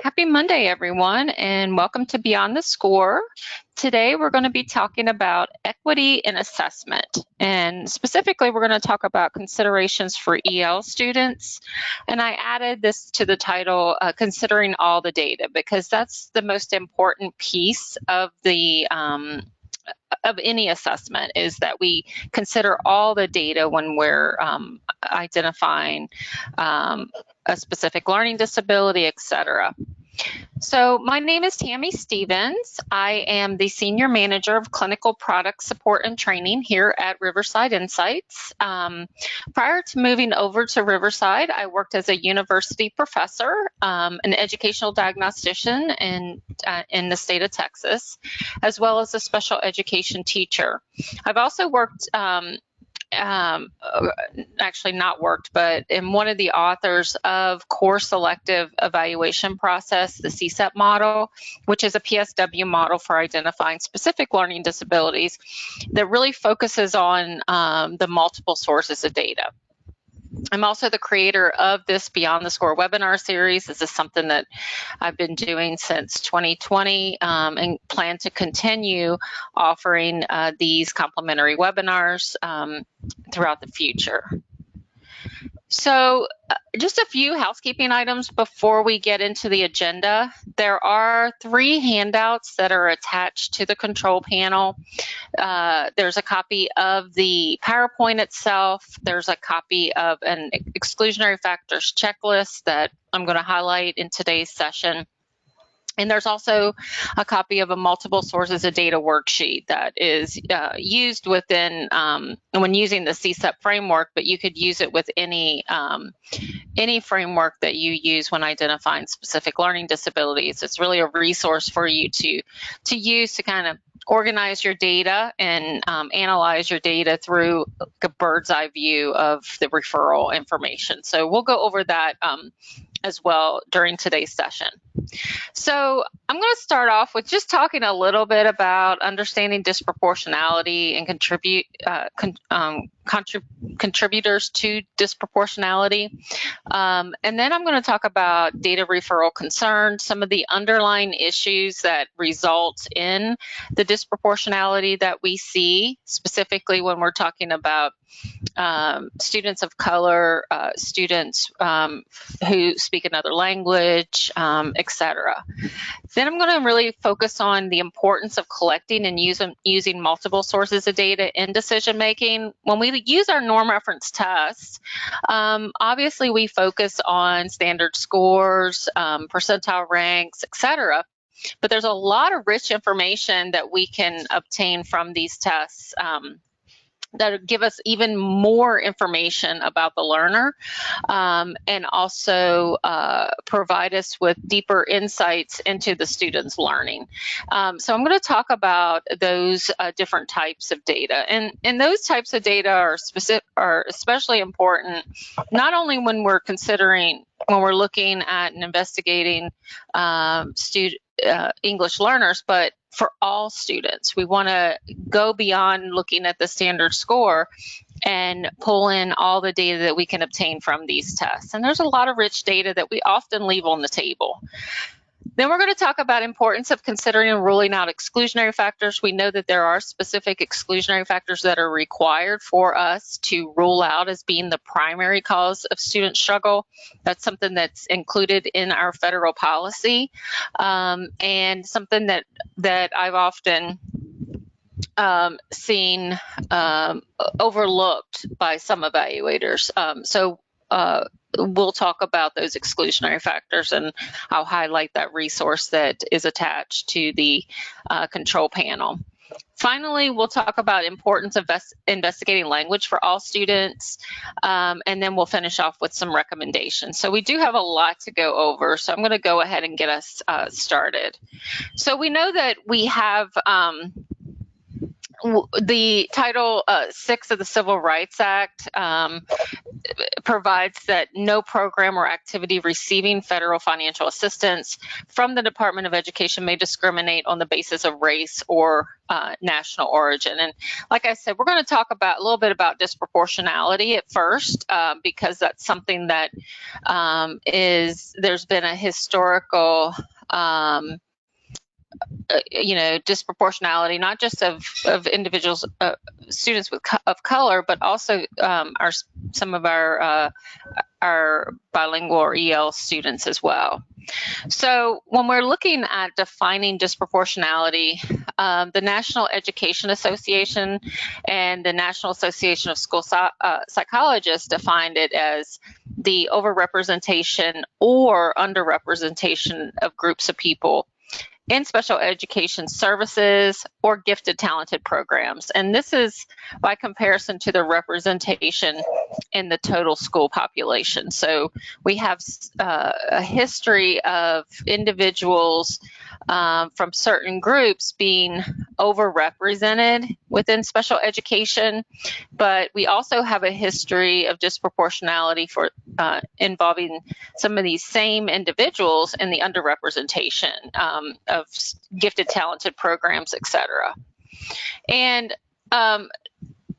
Happy Monday, everyone, and welcome to Beyond the Score. Today, we're going to be talking about equity in assessment, and specifically, we're going to talk about considerations for EL students. And I added this to the title, Considering All the Data, because that's the most important piece of the of any assessment, is that we consider all the data when we're identifying a specific learning disability, etc. So my name is Tammy Stevens. I am the Senior Manager of Clinical Product Support and Training here at Riverside Insights. Prior to moving over to Riverside, I worked as a university professor, an educational diagnostician in the state of Texas, as well as a special education teacher. I've also worked actually not worked, but am one of the authors of Core Selective Evaluation Process, the CSEP model, which is a PSW model for identifying specific learning disabilities that really focuses on the multiple sources of data. I'm also the creator of this Beyond the Score webinar series. This is something that I've been doing since 2020 and plan to continue offering these complimentary webinars throughout the future. So just a few housekeeping items before we get into the agenda. There are 3 handouts that are attached to the control panel. There's a copy of the PowerPoint itself. There's a copy of an exclusionary factors checklist that I'm going to highlight in today's session. And there's also a copy of a multiple sources of data worksheet that is used within, when using the CSEP framework, but you could use it with any framework that you use when identifying specific learning disabilities. It's really a resource for you to use to kind of organize your data and analyze your data through a bird's eye view of the referral information. So we'll go over that as well during today's session. So I'm going to start off with just talking a little bit about understanding disproportionality and contributors to disproportionality. And then I'm going to talk about data referral concerns, some of the underlying issues that result in the disproportionality that we see, specifically when we're talking about students of color, students who speak another language, etc. Then I'm going to really focus on the importance of collecting and using multiple sources of data in decision making. When we use our norm reference tests, obviously we focus on standard scores, percentile ranks, etc. But there's a lot of rich information that we can obtain from these tests that give us even more information about the learner and also provide us with deeper insights into the student's learning. So I'm going to talk about those different types of data. And those types of data are especially important, not only when we're looking at and investigating English learners, but for all students. We want to go beyond looking at the standard score and pull in all the data that we can obtain from these tests. And there's a lot of rich data that we often leave on the table. Then we're going to talk about importance of considering and ruling out exclusionary factors. We know that there are specific exclusionary factors that are required for us to rule out as being the primary cause of student struggle. That's something that's included in our federal policy, and something that I've often seen overlooked by some evaluators. We'll talk about those exclusionary factors, and I'll highlight that resource that is attached to the control panel. Finally, we'll talk about importance of investigating language for all students, and then we'll finish off with some recommendations. So we do have a lot to go over, so I'm going to go ahead and get us started. So we know that we have the Title VI of the Civil Rights Act provides that no program or activity receiving federal financial assistance from the Department of Education may discriminate on the basis of race or national origin. And like I said, we're going to talk about a little bit about disproportionality at first, because that's something that there's been a historical disproportionality, not just of individuals, students of color, but also some of our bilingual or EL students as well. So when we're looking at defining disproportionality, the National Education Association and the National Association of School Psychologists defined it as the overrepresentation or underrepresentation of groups of people in special education services or gifted talented programs. And this is by comparison to the representation in the total school population. So we have a history of individuals from certain groups being overrepresented within special education, but we also have a history of disproportionality for involving some of these same individuals in the underrepresentation of gifted talented programs, et cetera. And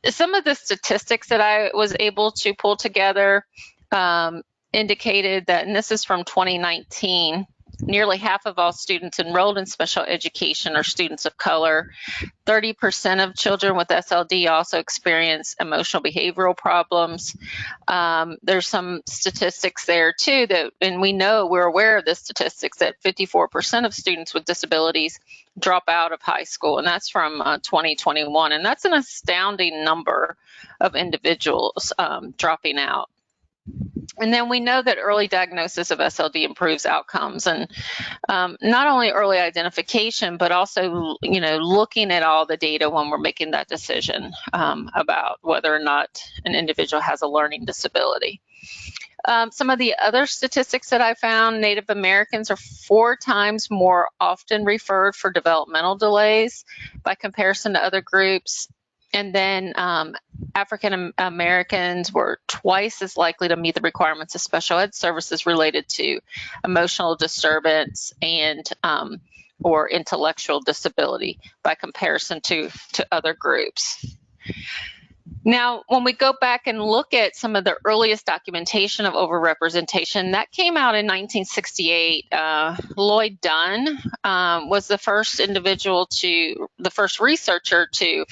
some of the statistics that I was able to pull together indicated that, and this is from 2019, nearly half of all students enrolled in special education are students of color. 30% of children with SLD also experience emotional behavioral problems. There's some statistics there too and we're aware of the statistics that 54% of students with disabilities drop out of high school, and that's from 2021. And that's an astounding number of individuals dropping out. And then we know that early diagnosis of SLD improves outcomes, and not only early identification, but also, looking at all the data when we're making that decision about whether or not an individual has a learning disability. Some of the other statistics that I found, Native Americans are 4 times more often referred for developmental delays by comparison to other groups. And then African Americans were twice as likely to meet the requirements of special ed services related to emotional disturbance and or intellectual disability by comparison to other groups. Now, when we go back and look at some of the earliest documentation of overrepresentation, that came out in 1968. Lloyd Dunn was the first researcher to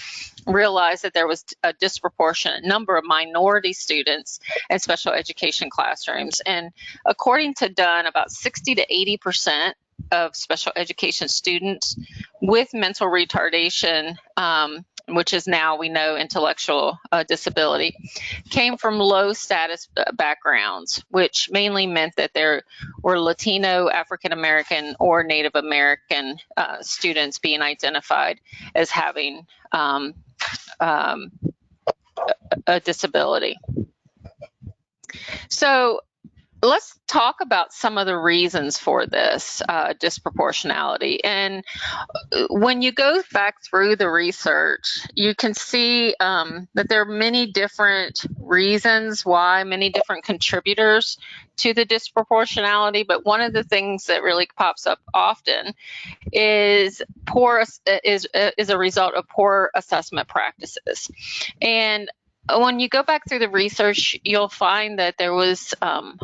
realize that there was a disproportionate number of minority students in special education classrooms. And according to Dunn, about 60 to 80% of special education students with mental retardation, which is now we know intellectual disability, came from low status backgrounds, which mainly meant that there were Latino, African American, or Native American students being identified as having a disability. So let's talk about some of the reasons for this disproportionality. And when you go back through the research, you can see that there are many different reasons why, many different contributors to the disproportionality. But one of the things that really pops up often is a result of poor assessment practices. And when you go back through the research, you'll find that there was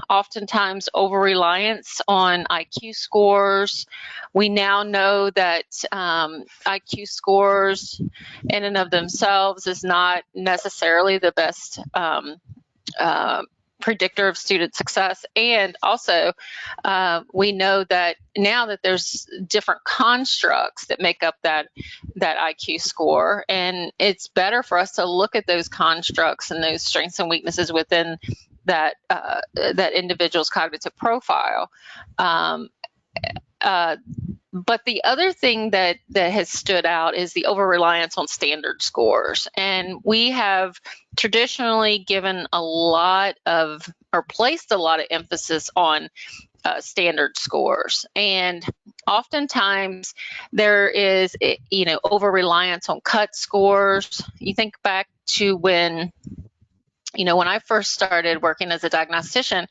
oftentimes over-reliance on IQ scores. We now know that IQ scores in and of themselves is not necessarily the best predictor of student success. And also, we know that now that there's different constructs that make up that IQ score, and it's better for us to look at those constructs and those strengths and weaknesses within that individual's cognitive profile. But the other thing that has stood out is the over-reliance on standard scores. And we have traditionally given a lot of, or placed a lot of emphasis on standard scores. And oftentimes there is, over-reliance on cut scores. You think back to when When I first started working as a diagnostician,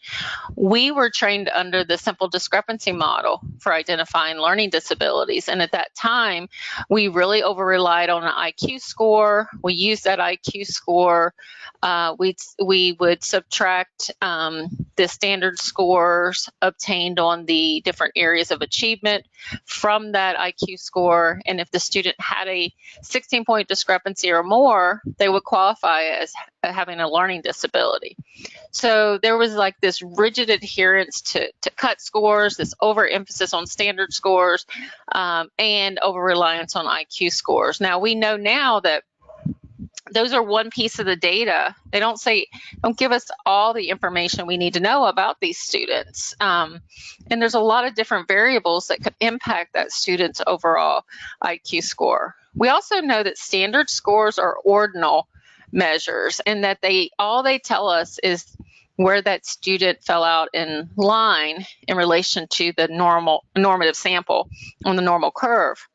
we were trained under the simple discrepancy model for identifying learning disabilities. And at that time, we really over-relied on an IQ score. We used that IQ score. We would subtract the standard scores obtained on the different areas of achievement from that IQ score. And if the student had a 16-point discrepancy or more, they would qualify as having a learning disability. So there was like this rigid adherence to cut scores, this overemphasis on standard scores, and over-reliance on IQ scores. Now, we know now that those are one piece of the data. They don't give us all the information we need to know about these students. And there's a lot of different variables that could impact that student's overall IQ score. We also know that standard scores are ordinal measures, and that all they tell us is where that student fell out in line in relation to the normative sample on the normal curve.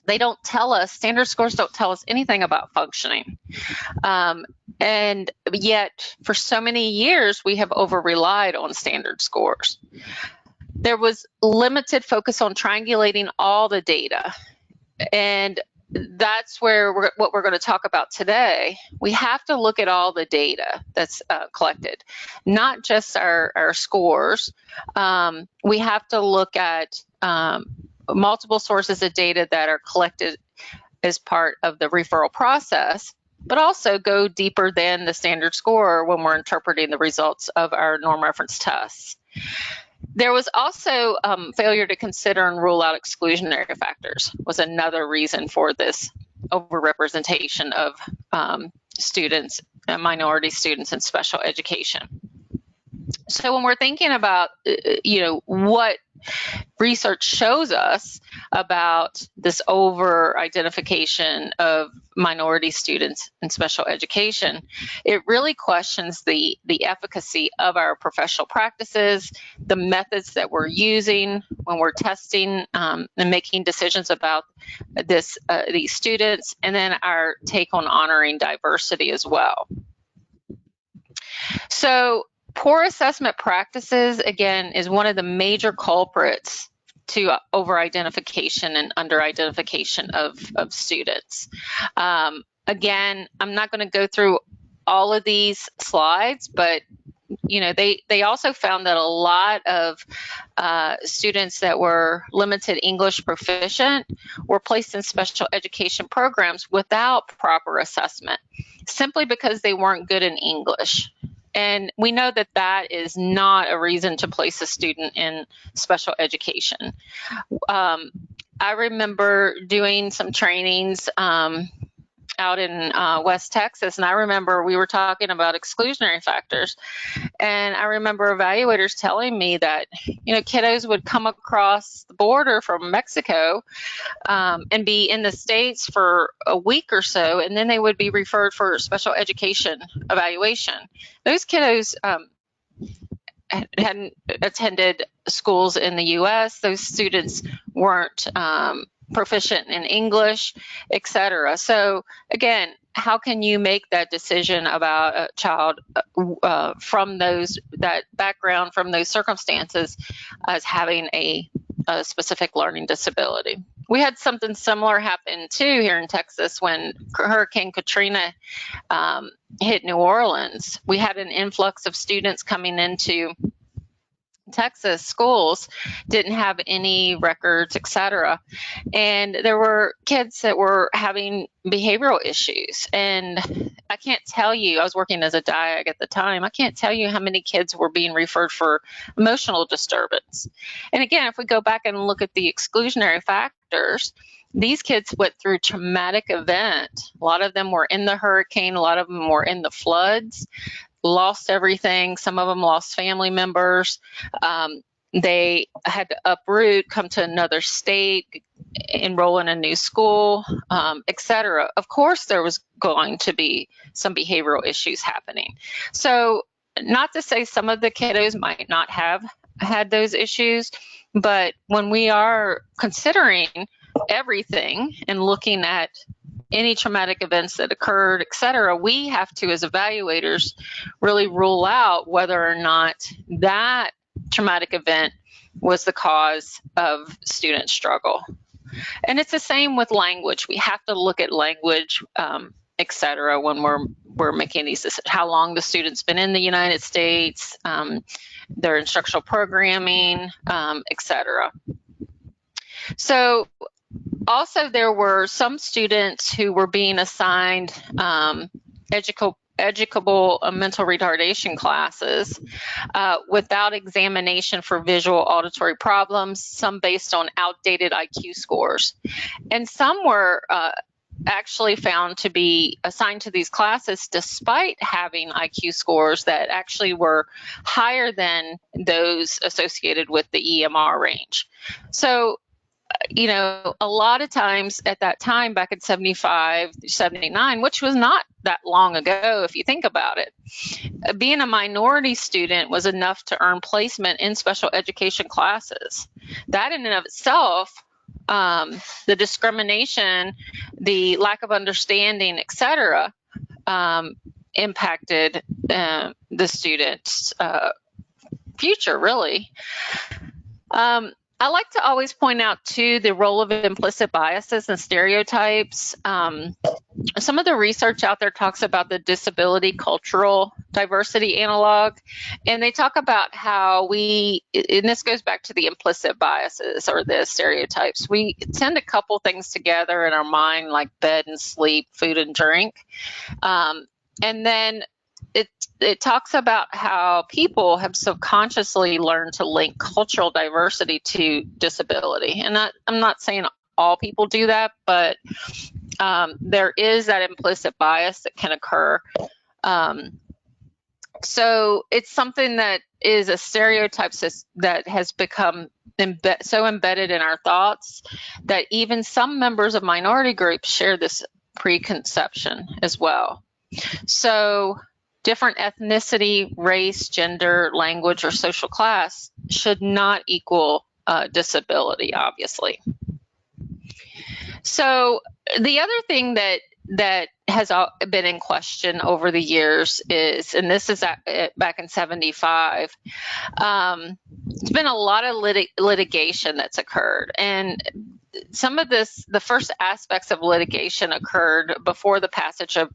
They don't tell us, standard scores don't tell us anything about functioning. And yet, for so many years, we have over-relied on standard scores. There was limited focus on triangulating all the data. And that's what we're going to talk about today. We have to look at all the data that's collected, not just our scores. We have to look at multiple sources of data that are collected as part of the referral process, but also go deeper than the standard score when we're interpreting the results of our norm reference tests. There was also failure to consider and rule out exclusionary factors was another reason for this overrepresentation of students, minority students in special education. So when we're thinking about, what research shows us about this over-identification of minority students in special education, it really questions the efficacy of our professional practices, the methods that we're using when we're testing and making decisions about these students, and then our take on honoring diversity as well. So poor assessment practices, again, is one of the major culprits to over-identification and under-identification of students. Again, I'm not going to go through all of these slides, but they also found that a lot of students that were limited English proficient were placed in special education programs without proper assessment, simply because they weren't good in English. And we know that that is not a reason to place a student in special education. I remember doing some trainings out in West Texas, and I remember we were talking about exclusionary factors. And I remember evaluators telling me that, kiddos would come across the border from Mexico and be in the States for a week or so, and then they would be referred for special education evaluation. Those kiddos hadn't attended schools in the U.S. Those students weren't proficient in English, etc. So again, how can you make that decision about a child from that background, from those circumstances, as having a specific learning disability? We had something similar happen too here in Texas when Hurricane Katrina hit New Orleans. We had an influx of students coming into Texas schools, didn't have any records, etc. And there were kids that were having behavioral issues. And I can't tell you, I was working as a diag at the time, I can't tell you how many kids were being referred for emotional disturbance. And again, if we go back and look at the exclusionary factors, these kids went through a traumatic event. A lot of them were in the hurricane, a lot of them were in the floods, lost everything. Some of them lost family members. They had to uproot, come to another state, enroll in a new school, etc. Of course, there was going to be some behavioral issues happening. So not to say some of the kiddos might not have had those issues, but when we are considering everything and looking at any traumatic events that occurred, et cetera, we have to, as evaluators, really rule out whether or not that traumatic event was the cause of student struggle. And it's the same with language. We have to look at language, et cetera, when we're making these decisions. How long the student's been in the United States, their instructional programming, et cetera. So also there were some students who were being assigned educable mental retardation classes without examination for visual auditory problems, some based on outdated IQ scores. And some were actually found to be assigned to these classes despite having IQ scores that actually were higher than those associated with the EMR range. So, you know, a lot of times at that time, back in 75, 79, which was not that long ago, if you think about it, being a minority student was enough to earn placement in special education classes. That in and of itself, the discrimination, the lack of understanding, et cetera, impacted the student's future, really. I like to always point out, too, the role of implicit biases and stereotypes. Some of the research out there talks about the disability cultural diversity analog, and they talk about how we, and this goes back to the implicit biases or the stereotypes, we tend to couple things together in our mind like bed and sleep, food and drink. And then it talks about how people have subconsciously learned to link cultural diversity to disability. And I'm not saying all people do that, but there is that implicit bias that can occur. So it's something that is a stereotype that has become so embedded in our thoughts that even some members of minority groups share this preconception as well. So different ethnicity, race, gender, language, or social class should not equal disability, obviously. So the other thing that has been in question over the years is, and this is back in 75, it's been a lot of litigation that's occurred. And some of this, the first aspects of litigation occurred before the passage of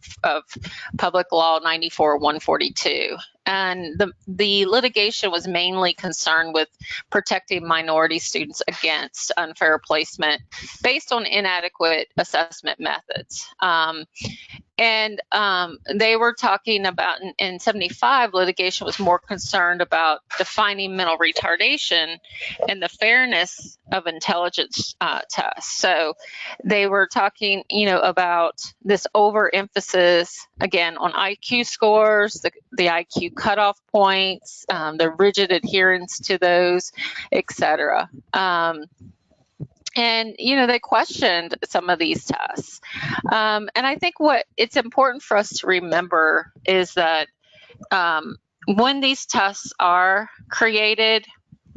Public Law 94-142. And the litigation was mainly concerned with protecting minority students against unfair placement based on inadequate assessment methods. And they were talking about, in 75, litigation was more concerned about defining mental retardation and the fairness of intelligence tests. So they were talking, about this overemphasis, again, on IQ scores, the IQ cutoff points, the rigid adherence to those, et cetera. And, they questioned some of these tests. And I think what it's important for us to remember is that when these tests are created,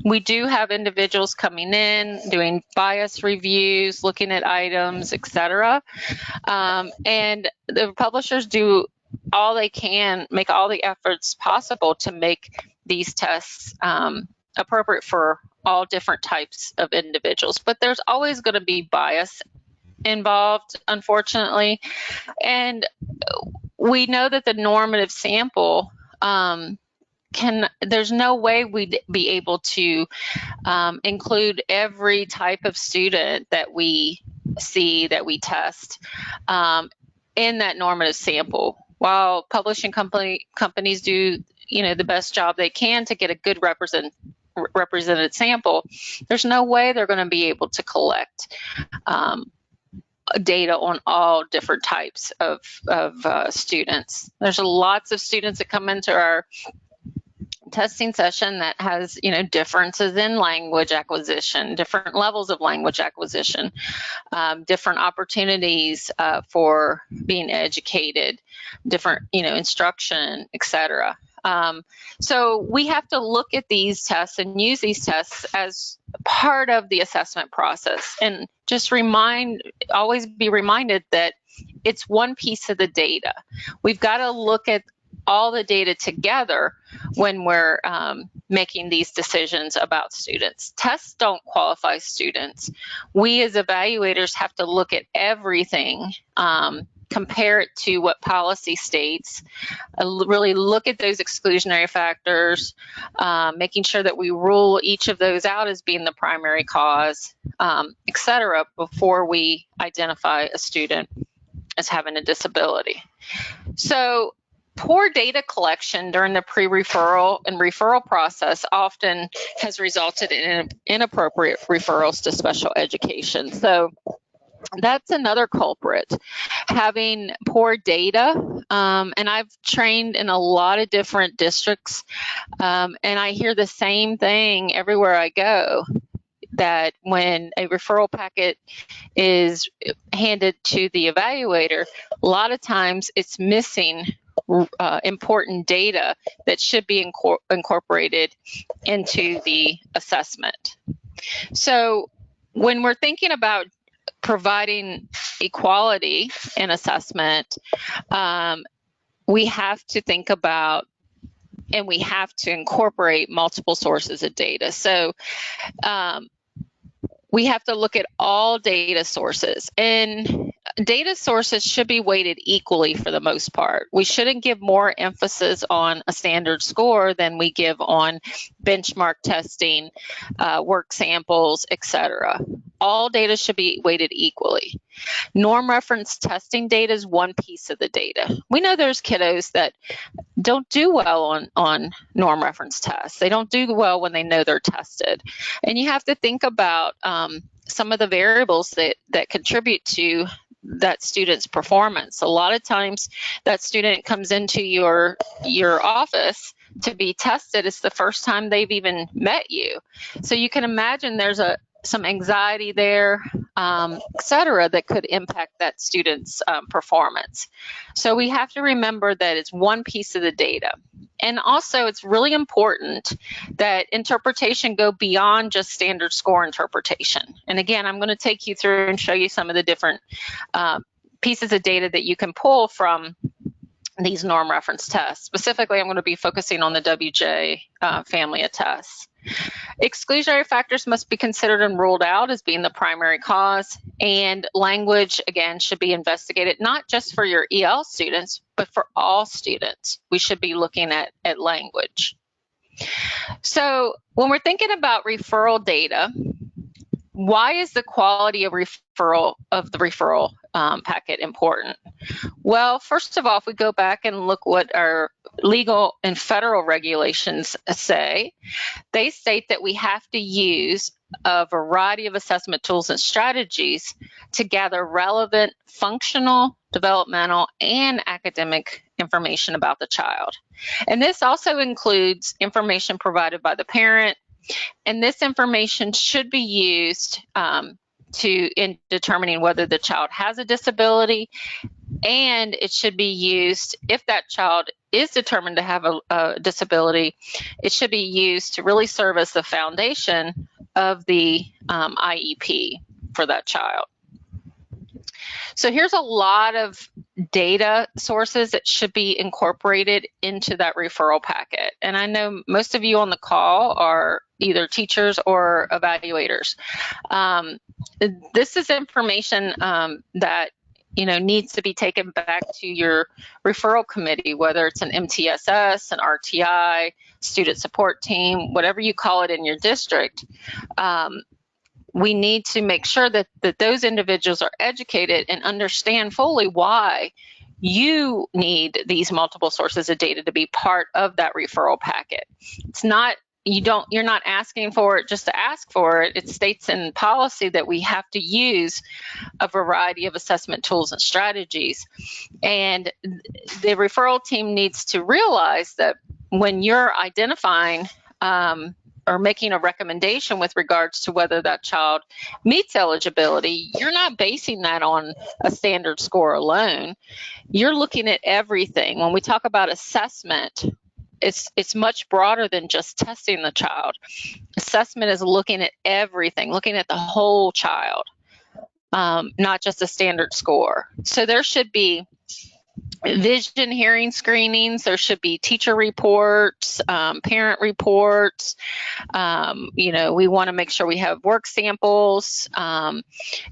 we do have individuals coming in, doing bias reviews, looking at items, et cetera. And the publishers do all they can, make all the efforts possible to make these tests appropriate for all different types of individuals. But there's always going to be bias involved, unfortunately. And we know that the normative sample there's no way we'd be able to include every type of student that we see, that we test in that normative sample. While publishing companies do, the best job they can to get a good represented sample, there's no way they're going to be able to collect data on all different types of students. There's lots of students that come into our testing session that has, differences in language acquisition, different levels of language acquisition, different opportunities for being educated, different, instruction, et cetera. So we have to look at these tests and use these tests as part of the assessment process, and just always be reminded that it's one piece of the data. We've got to look at all the data together when we're making these decisions about students. Tests don't qualify students. We as evaluators have to look at everything, compare it to what policy states, really look at those exclusionary factors, making sure that we rule each of those out as being the primary cause, et cetera, before we identify a student as having a disability. So poor data collection during the pre-referral and referral process often has resulted in inappropriate referrals to special education. So that's another culprit, having poor data. And I've trained in a lot of different districts, and I hear the same thing everywhere I go, that when a referral packet is handed to the evaluator, a lot of times it's missing important data that should be incorporated into the assessment. So when we're thinking about providing equality in assessment, we have to think about and we have to incorporate multiple sources of data. So we have to look at all data sources, and data sources should be weighted equally for the most part. We shouldn't give more emphasis on a standard score than we give on benchmark testing, work samples, etc. All data should be weighted equally. Norm reference testing data is one piece of the data. We know there's kiddos that don't do well on norm reference tests. They don't do well when they know they're tested. And you have to think about some of the variables that contribute to that student's performance. A lot of times that student comes into your office to be tested. It's the first time they've even met you. So you can imagine there's some anxiety there, et cetera, that could impact that student's performance. So we have to remember that it's one piece of the data. And also it's really important that interpretation go beyond just standard score interpretation. And again, I'm going to take you through and show you some of the different pieces of data that you can pull from these norm reference tests. Specifically, I'm going to be focusing on the WJ family of tests. Exclusionary factors must be considered and ruled out as being the primary cause, and language, again, should be investigated, not just for your EL students, but for all students. We should be looking at language. So when we're thinking about referral data, why is the quality of the referral packet important? Well, first of all, if we go back and look what our legal and federal regulations say, they state that we have to use a variety of assessment tools and strategies to gather relevant functional, developmental, and academic information about the child. And this also includes information provided by the parent, and this information should be used in determining whether the child has a disability, and it should be used if that child is determined to have a disability. It should be used to really serve as the foundation of the IEP for that child. So here's a lot of data sources that should be incorporated into that referral packet. And I know most of you on the call are either teachers or evaluators. This is information that needs to be taken back to your referral committee, whether it's an MTSS, an RTI, student support team, whatever you call it in your district. We need to make sure that those individuals are educated and understand fully why you need these multiple sources of data to be part of that referral packet. It's not, you're not asking for it just to ask for it. It states in policy that we have to use a variety of assessment tools and strategies. And the referral team needs to realize that when you're identifying or making a recommendation with regards to whether that child meets eligibility, you're not basing that on a standard score alone. You're looking at everything. When we talk about assessment, it's much broader than just testing the child. Assessment is looking at everything, looking at the whole child. not just a standard score. So there should be vision hearing screenings, there should be teacher reports, parent reports. We want to make sure we have work samples,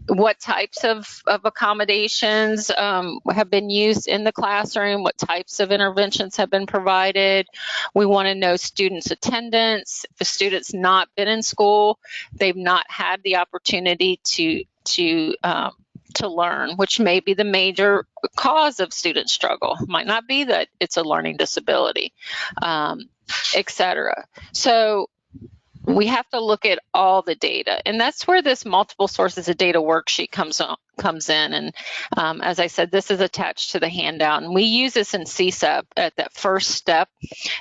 what types of accommodations have been used in the classroom, what types of interventions have been provided. We want to know students' attendance. If a student's not been in school, they've not had the opportunity to learn, which may be the major cause of student struggle. It might not be that it's a learning disability, etc. So we have to look at all the data, and that's where this multiple sources of data worksheet comes in. And as I said, this is attached to the handout, and we use this in CSEP at that first step.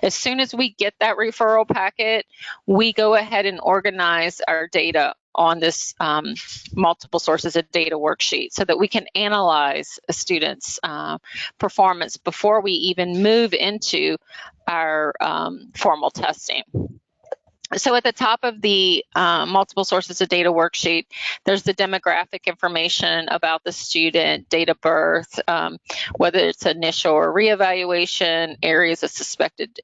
As soon as we get that referral packet, we go ahead and organize our data on this multiple sources of data worksheet so that we can analyze a student's performance before we even move into our formal testing. So at the top of the multiple sources of data worksheet, there's the demographic information about the student, date of birth, whether it's initial or reevaluation, areas of suspected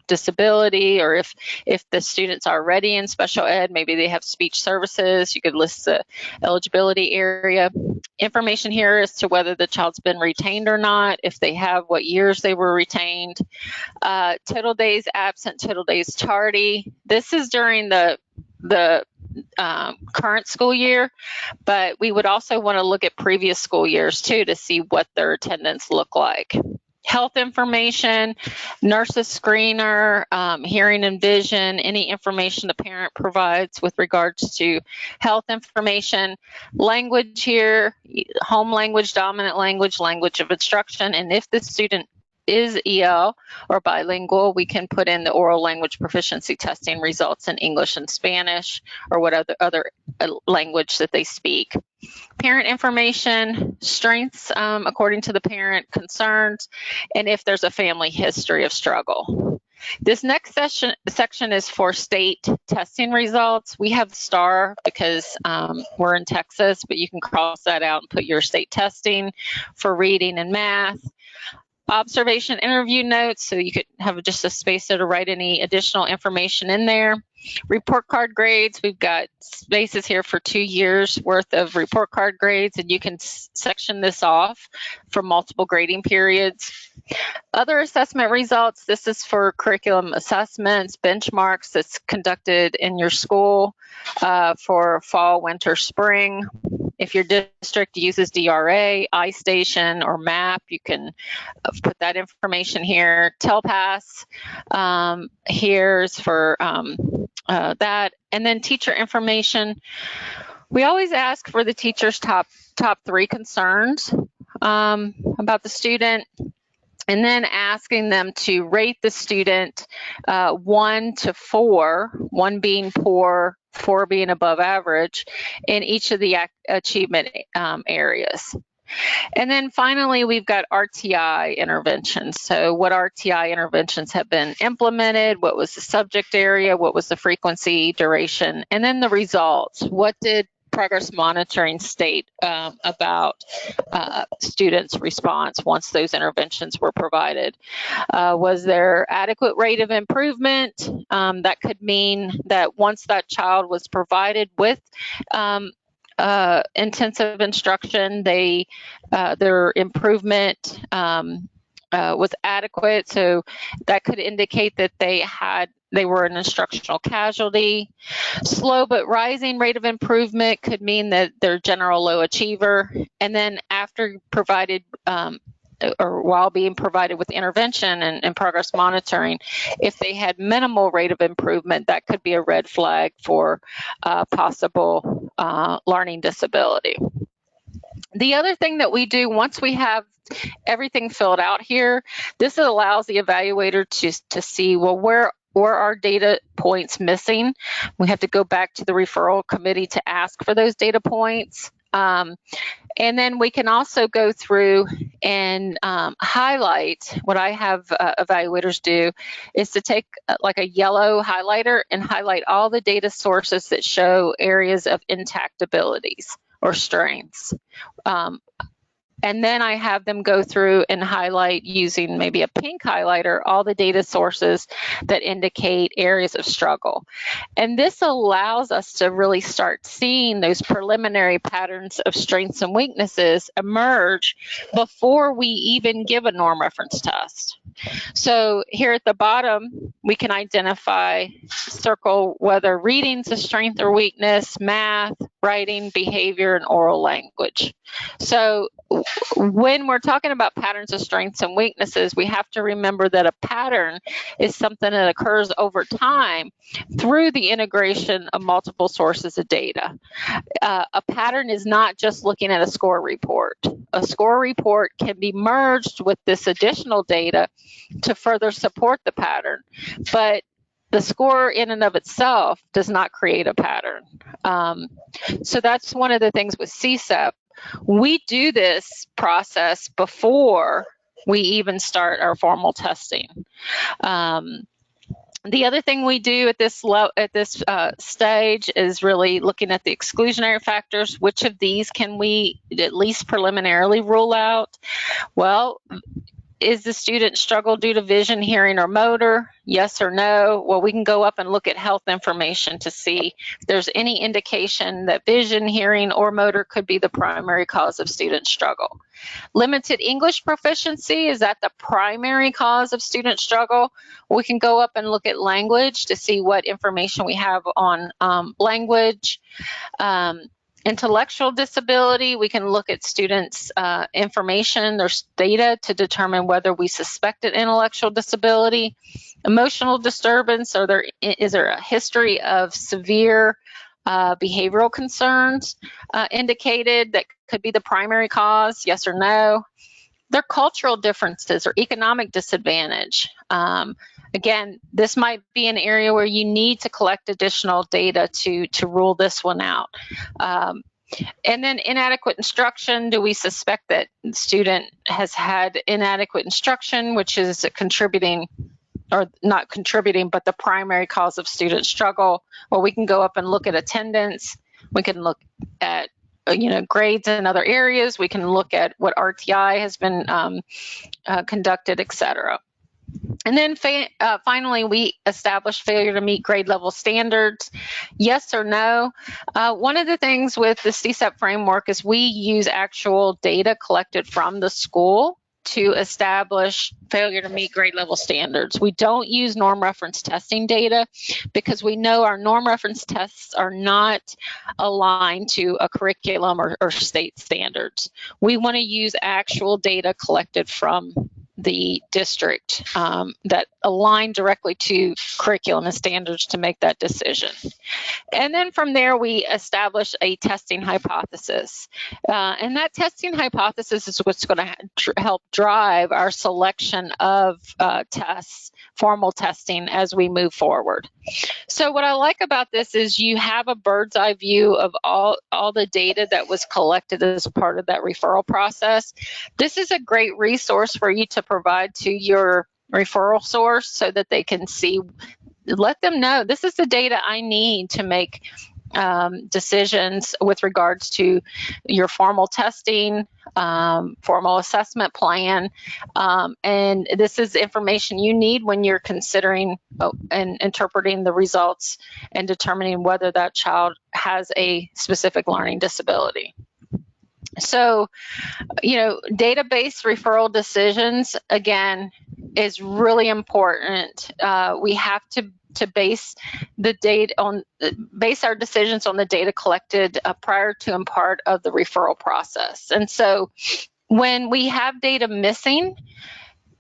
disability, or if the student's already in special ed, maybe they have speech services, you could list the eligibility area. Information here as to whether the child's been retained or not, if they have, what years they were retained, total days absent, total days tardy. This is during the current school year, but we would also want to look at previous school years too to see what their attendance looked like. Health information, nurses screener, hearing and vision, any information the parent provides with regards to health information, language here, home language, dominant language, language of instruction, and if the student is EL or bilingual, we can put in the oral language proficiency testing results in English and Spanish or what other language that they speak. Parent information, strengths according to the parent, concerns, and if there's a family history of struggle. This next section is for state testing results. We have STAR because we're in Texas, but you can cross that out and put your state testing for reading and math. Observation interview notes, so you could have just a space there to write any additional information in there. Report card grades, we've got spaces here for 2 years worth of report card grades, and you can section this off for multiple grading periods. Other assessment results, this is for curriculum assessments, benchmarks that's conducted in your school for fall, winter, spring. If your district uses DRA, iStation, or MAP, you can put that information here. TELPAS, here's for that. And then teacher information. We always ask for the teacher's top 3 concerns about the student, and then asking them to rate the student 1 to 4, 1 being poor, 4 being above average, in each of the achievement areas. And then finally, we've got RTI interventions. So what RTI interventions have been implemented, what was the subject area, what was the frequency, duration, and then the results. What did progress monitoring state about students' response once those interventions were provided? Was there adequate rate of improvement? That could mean that once that child was provided with intensive instruction, their improvement was adequate. So that could indicate that they were an instructional casualty. Slow but rising rate of improvement could mean that they're general low achiever. And then after provided or while being provided with intervention and progress monitoring, if they had minimal rate of improvement, that could be a red flag for possible learning disability. The other thing that we do once we have everything filled out here, this allows the evaluator to see, well, where are data points missing? We have to go back to the referral committee to ask for those data points. And then we can also go through and highlight. What I have evaluators do is to take like a yellow highlighter and highlight all the data sources that show areas of intact abilities or strengths. And then I have them go through and highlight using maybe a pink highlighter all the data sources that indicate areas of struggle. And this allows us to really start seeing those preliminary patterns of strengths and weaknesses emerge before we even give a norm reference test. So here at the bottom, we can identify, circle whether reading's a strength or weakness, math, writing, behavior, and oral language. So when we're talking about patterns of strengths and weaknesses, we have to remember that a pattern is something that occurs over time through the integration of multiple sources of data. A pattern is not just looking at a score report. A score report can be merged with this additional data to further support the pattern, but the score in and of itself does not create a pattern. So that's one of the things with CSEP. We do this process before we even start our formal testing. The other thing we do at this stage is really looking at the exclusionary factors. Which of these can we at least preliminarily rule out? Well, is the student struggle due to vision, hearing, or motor? Yes or no? Well, we can go up and look at health information to see if there's any indication that vision, hearing, or motor could be the primary cause of student struggle. Limited English proficiency, is that the primary cause of student struggle? We can go up and look at language to see what information we have on language. Intellectual disability, we can look at students' information, their data to determine whether we suspect an intellectual disability. Emotional disturbance, is there a history of severe behavioral concerns indicated that could be the primary cause, yes or no? Their cultural differences or economic disadvantage. Again, this might be an area where you need to collect additional data to rule this one out. And then inadequate instruction. Do we suspect that the student has had inadequate instruction, which is contributing, or not contributing, but the primary cause of student struggle? Well, we can go up and look at attendance. We can look at grades in other areas. We can look at what RTI has been conducted, et cetera. And then finally, we establish failure to meet grade level standards. Yes or no? One of the things with the CSEP framework is we use actual data collected from the school to establish failure to meet grade level standards. We don't use norm reference testing data because we know our norm reference tests are not aligned to a curriculum or state standards. We want to use actual data collected from the district that align directly to curriculum and standards to make that decision. And then from there, we establish a testing hypothesis. And that testing hypothesis is what's going to help drive our selection of tests, formal testing, as we move forward. So what I like about this is you have a bird's eye view of all the data that was collected as a part of that referral process. This is a great resource for you to provide to your referral source so that they can see, let them know this is the data I need to make decisions with regards to your formal testing, formal assessment plan, and this is information you need when you're considering and interpreting the results and determining whether that child has a specific learning disability. So, data-based referral decisions, again, is really important. We have to base the data on, base our decisions on the data collected prior to and part of the referral process. And so when we have data missing,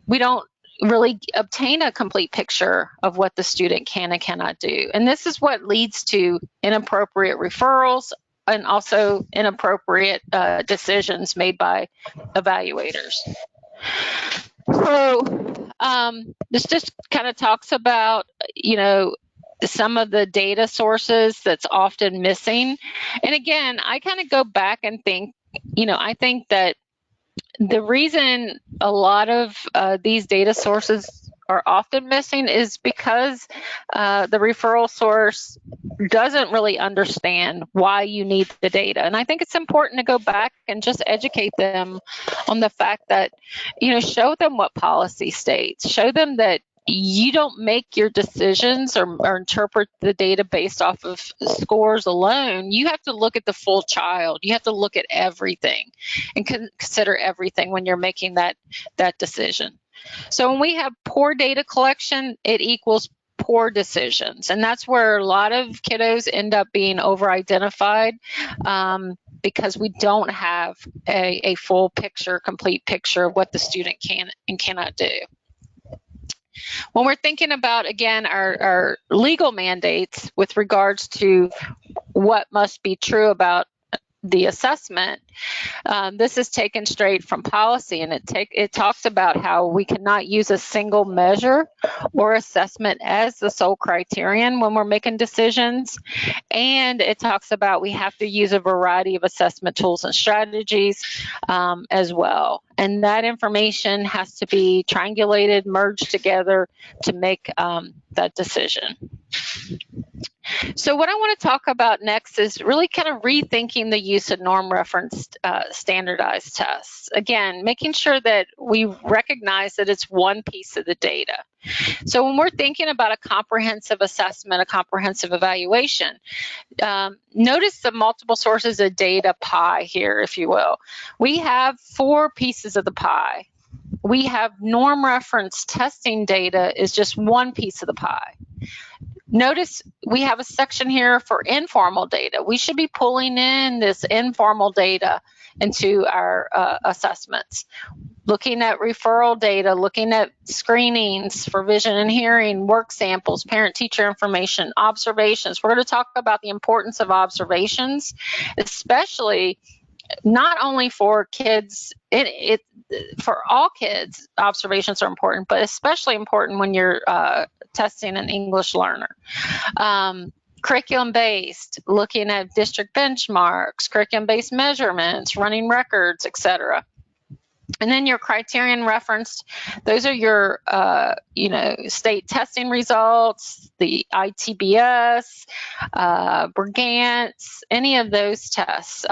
we don't really obtain a complete picture of what the student can and cannot do. And this is what leads to inappropriate referrals and also inappropriate decisions made by evaluators. So this just kind of talks about, some of the data sources that's often missing. And again, I kind of go back and think, I think that the reason a lot of these data sources are often missing is because the referral source doesn't really understand why you need the data. And I think it's important to go back and just educate them on the fact that, show them what policy states, show them that you don't make your decisions or interpret the data based off of scores alone. You have to look at the full child. You have to look at everything and consider everything when you're making that decision. So when we have poor data collection, it equals poor decisions. And that's where a lot of kiddos end up being over-identified because we don't have a full picture, complete picture of what the student can and cannot do. When we're thinking about, again, our legal mandates with regards to what must be true about the assessment, this is taken straight from policy, and it talks about how we cannot use a single measure or assessment as the sole criterion when we're making decisions. And it talks about we have to use a variety of assessment tools and strategies as well. And that information has to be triangulated, merged together to make that decision. So what I want to talk about next is really kind of rethinking the use of norm referenced standardized tests. Again, making sure that we recognize that it's one piece of the data. So when we're thinking about a comprehensive assessment, a comprehensive evaluation, notice the multiple sources of data pie here, if you will. We have 4 pieces of the pie. We have norm reference testing data is just one piece of the pie. Notice we have a section here for informal data. We should be pulling in this informal data into our assessments. Looking at referral data, looking at screenings for vision and hearing, work samples, parent-teacher information, observations. We're going to talk about the importance of observations, especially not only for kids, for all kids, observations are important, but especially important when you're testing an English learner. Curriculum-based, looking at district benchmarks, curriculum-based measurements, running records, etc. And then your criterion referenced, those are your, state testing results, the ITBS, Brigance, any of those tests.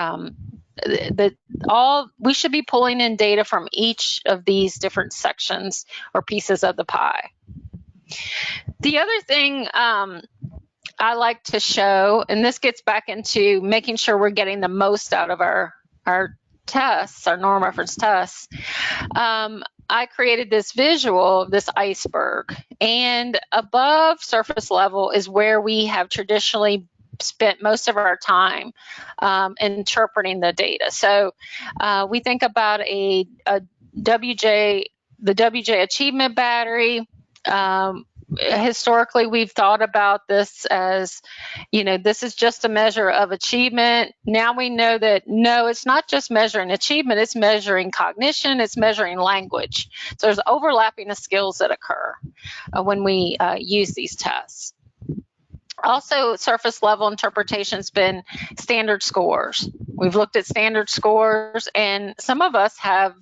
We should be pulling in data from each of these different sections or pieces of the pie. The other thing I like to show, and this gets back into making sure we're getting the most out of our tests, our norm reference tests, I created this visual, this iceberg, and above surface level is where we have traditionally spent most of our time interpreting the data. So we think about the WJ Achievement Battery. Historically, we've thought about this as, this is just a measure of achievement. Now we know that, no, it's not just measuring achievement, it's measuring cognition, it's measuring language. So there's overlapping of skills that occur when we use these tests. Also, surface level interpretation has been standard scores. We've looked at standard scores, and some of us have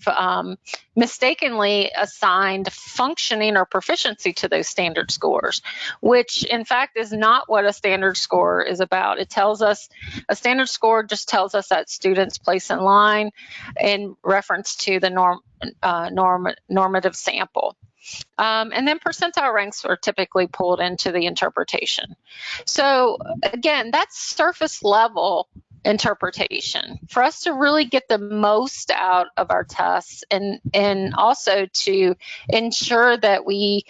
mistakenly assigned functioning or proficiency to those standard scores, which in fact is not what a standard score is about. It tells us, a standard score just tells us that student's place in line in reference to the normative sample. And then percentile ranks are typically pulled into the interpretation. So again, that's surface level interpretation for us to really get the most out of our tests, and also to ensure that we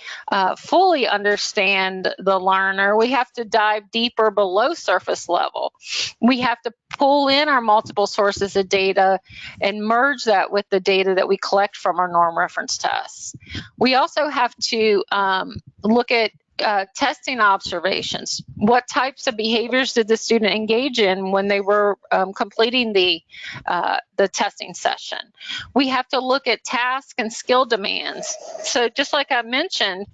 fully understand the learner. We have to dive deeper below surface level. We have to pull in our multiple sources of data and merge that with the data that we collect from our norm reference tests. We also have to look at testing observations. What types of behaviors did the student engage in when they were completing the testing session? We have to look at task and skill demands. So just like I mentioned,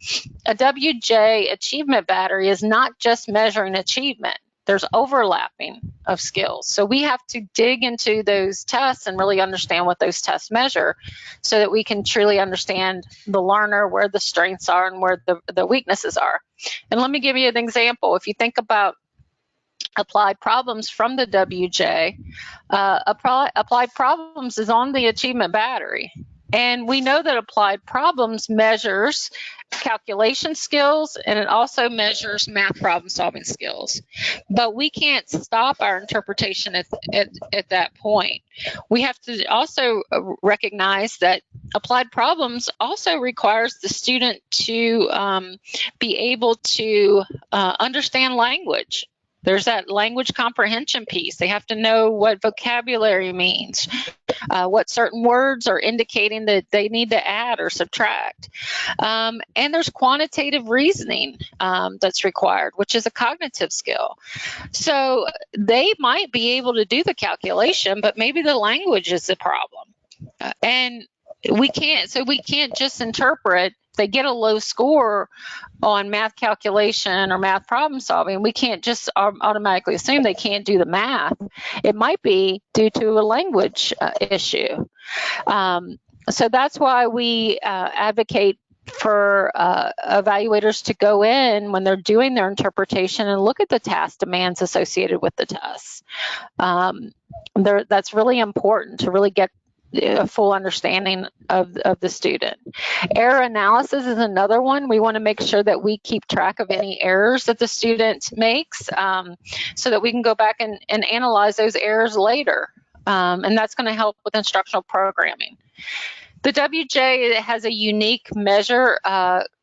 a WJ Achievement Battery is not just measuring achievement. There's overlapping of skills. So we have to dig into those tests and really understand what those tests measure so that we can truly understand the learner, where the strengths are and where the weaknesses are. And let me give you an example. If you think about applied problems from the WJ. Applied problems is on the achievement battery. And we know that applied problems measures calculation skills, and it also measures math problem solving skills. But we can't stop our interpretation at that point. We have to also recognize that applied problems also requires the student to be able to understand language. There's that language comprehension piece. They have to know what vocabulary means, what certain words are indicating that they need to add or subtract. And there's quantitative reasoning that's required, which is a cognitive skill. So they might be able to do the calculation, but maybe the language is the problem. And we can't just interpret. They get a low score on math calculation or math problem solving. We can't just automatically assume they can't do the math. It might be due to a language issue. So that's why we advocate for evaluators to go in when they're doing their interpretation and look at the task demands associated with the tests. That's really important to really get a full understanding of the student. Error analysis is another one. We want to make sure that we keep track of any errors that the student makes so that we can go back and analyze those errors later. And that's going to help with instructional programming. The WJ has a unique measure,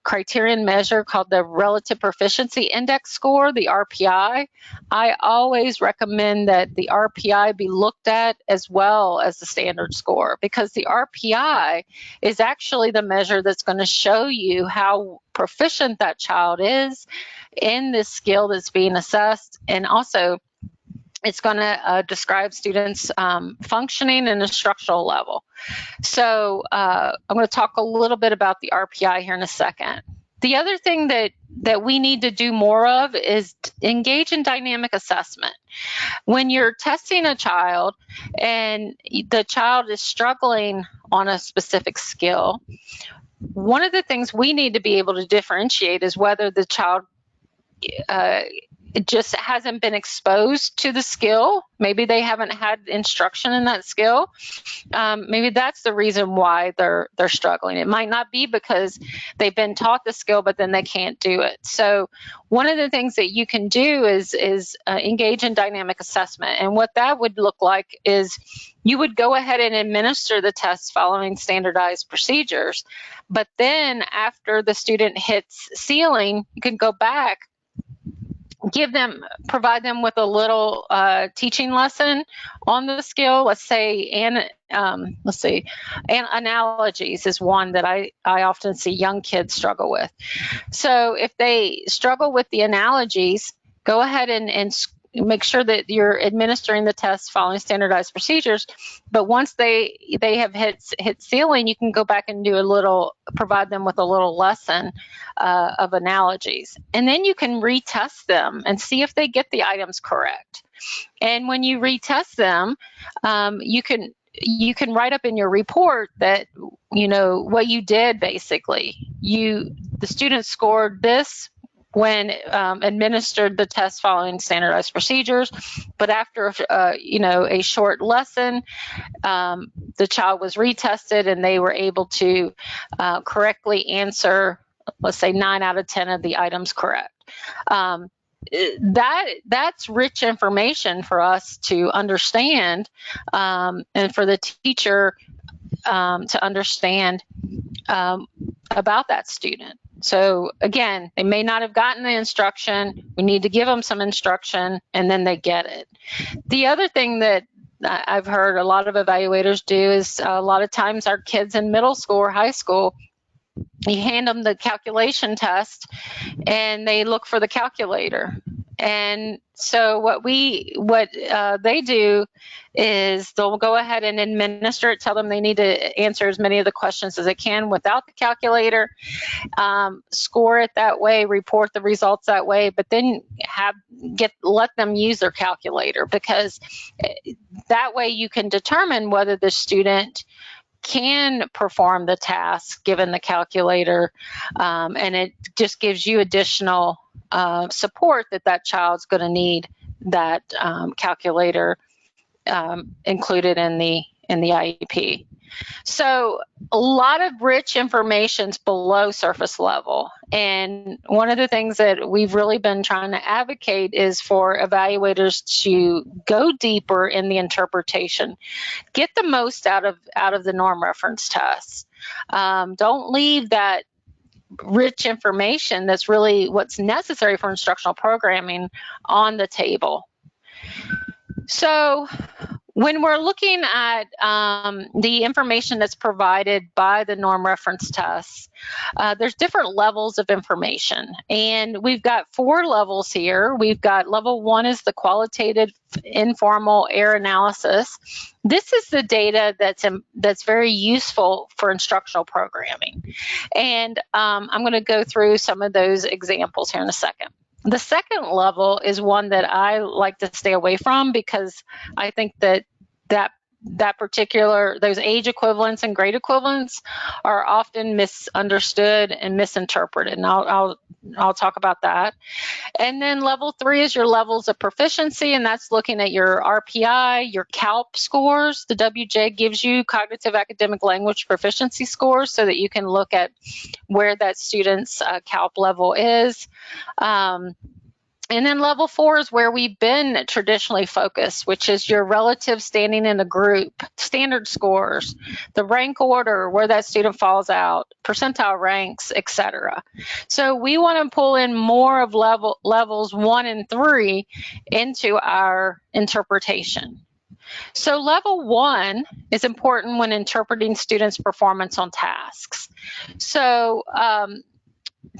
criterion measure called the Relative Proficiency Index score, the RPI. I always recommend that the RPI be looked at as well as the standard score, because the RPI is actually the measure that's going to show you how proficient that child is in this skill that's being assessed, and also it's going to describe students' functioning and instructional level. So I'm going to talk a little bit about the RPI here in a second. The other thing that we need to do more of is engage in dynamic assessment. When you're testing a child and the child is struggling on a specific skill, one of the things we need to be able to differentiate is whether the child it just hasn't been exposed to the skill. Maybe they haven't had instruction in that skill. Maybe that's the reason why they're struggling. It might not be because they've been taught the skill, but then they can't do it. So one of the things that you can do is engage in dynamic assessment. And what that would look like is you would go ahead and administer the tests following standardized procedures. But then after the student hits ceiling, you can go back, provide them with a little teaching lesson on the skill. Let's say, analogies is one that I often see young kids struggle with. So if they struggle with the analogies, go ahead and make sure that you're administering the tests following standardized procedures. But once they have hit ceiling, you can go back and provide them with a little lesson of analogies. And then you can retest them and see if they get the items correct. And when you retest them, you can write up in your report that, what you did basically. The student scored this when administered the test following standardized procedures, but after a short lesson, the child was retested and they were able to correctly answer, let's say 9 out of 10 of the items correct. That's rich information for us to understand, and for the teacher to understand about that student. So again, they may not have gotten the instruction. We need to give them some instruction, and then they get it. The other thing that I've heard a lot of evaluators do is a lot of times our kids in middle school or high school, you hand them the calculation test and they look for the calculator. And so what they do is they'll go ahead and administer it, tell them they need to answer as many of the questions as they can without the calculator, score it that way, report the results that way, but then let them use their calculator, because that way you can determine whether the student can perform the task given the calculator, and it just gives you additional support that child's going to need that calculator included in the IEP. So a lot of rich information's below surface level. And one of the things that we've really been trying to advocate is for evaluators to go deeper in the interpretation, get the most out of the norm reference tests. Don't leave that rich information that's really what's necessary for instructional programming on the table. So when we're looking at the information that's provided by the norm reference tests, there's different levels of information. And we've got 4 levels here. We've got level 1 is the qualitative informal error analysis. This is the data that's very useful for instructional programming. And I'm going to go through some of those examples here in a second. The second level is one that I like to stay away from because I think that particular, those age equivalents and grade equivalents are often misunderstood and misinterpreted. And I'll talk about that. And then level 3 is your levels of proficiency, and that's looking at your RPI, your CALP scores. The WJ gives you cognitive academic language proficiency scores so that you can look at where that student's CALP level is. And then level 4 is where we've been traditionally focused, which is your relative standing in a group, standard scores, the rank order, where that student falls out, percentile ranks, etc. So we want to pull in more of levels 1 and 3 into our interpretation. So level 1 is important when interpreting students' performance on tasks. So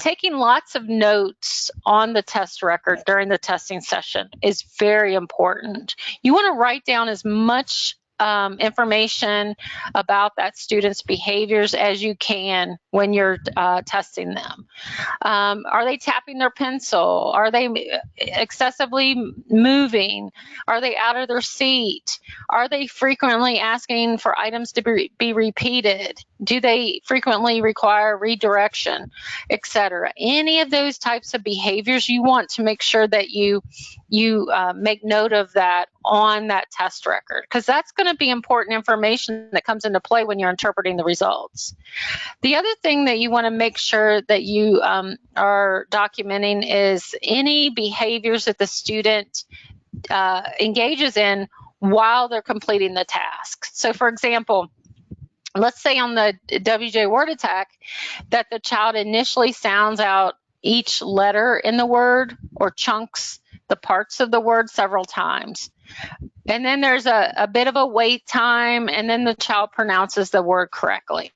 taking lots of notes on the test record during the testing session is very important. You want to write down as much information about that student's behaviors as you can when you're testing them. Are they tapping their pencil? Are they excessively moving? Are they out of their seat? Are they frequently asking for items to be repeated? Do they frequently require redirection, etc.? Any of those types of behaviors, you want to make sure that you make note of that on that test record, because that's going to be important information that comes into play when you're interpreting the results. The other thing that you want to make sure that you are documenting is any behaviors that the student engages in while they're completing the task. So for example, let's say on the WJ word attack that the child initially sounds out each letter in the word or chunks the parts of the word several times. And then there's a bit of a wait time, and then the child pronounces the word correctly.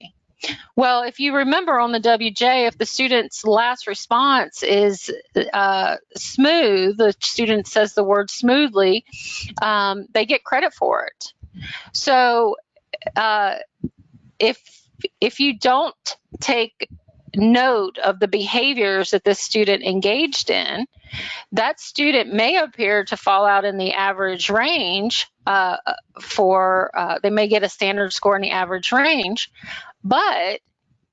Well, if you remember on the WJ, if the student's last response is smooth, the student says the word smoothly, they get credit for it. So if you don't take note of the behaviors that this student engaged in, that student may appear to fall out in the average range they may get a standard score in the average range, but